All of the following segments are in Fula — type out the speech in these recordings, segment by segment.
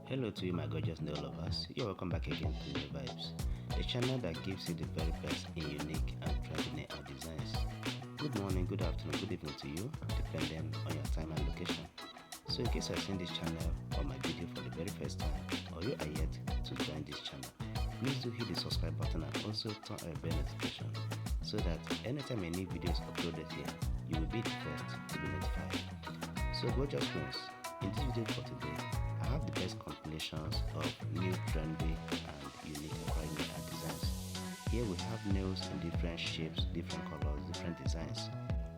Hello to you my gorgeous nail lovers, you're welcome back again to New Vibes, the channel that gives you the very best in unique and trendy nail designs. Good morning, good afternoon, good evening to you, depending on your time and location. So in case you're seeing this channel or my video for the very first time, or you are yet to join this channel, please do hit the subscribe button and also turn on bell notification so that anytime a new video is uploaded here, you will be the first to be notified. So gorgeous ones, in this video for today, I have the best compilations of new trendy and unique acrylic nail designs. Here we have nails in different shapes, different colors, different designs.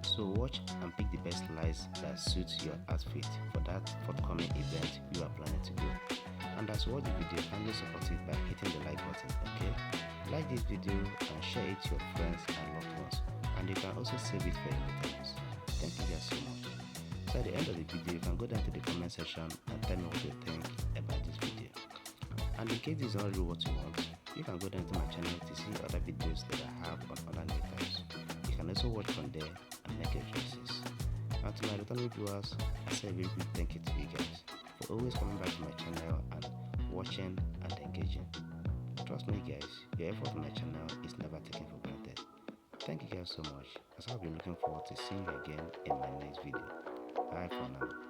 So watch and pick the best lights that suits your outfit for that forthcoming event you are planning to do. And as you watch the video, kindly support it by hitting the like button, okay? Like this video and share it to your friends and loved ones, and you can also save it for your later use. Thank you guys so much. So at the end of the video, you can go down to the comment section and tell me what you think about this video. And in case this is not really what you want, you can go down to my channel to see other videos that I have on other nail types. You can also watch from there and make your choices. And to my returning viewers, I say a very big thank you to you guys for always coming back to my channel and watching and engaging. Trust me guys, your effort on my channel is never taken for granted. Thank you guys so much, as I'll be looking forward to seeing you again in my next video. Bye for now.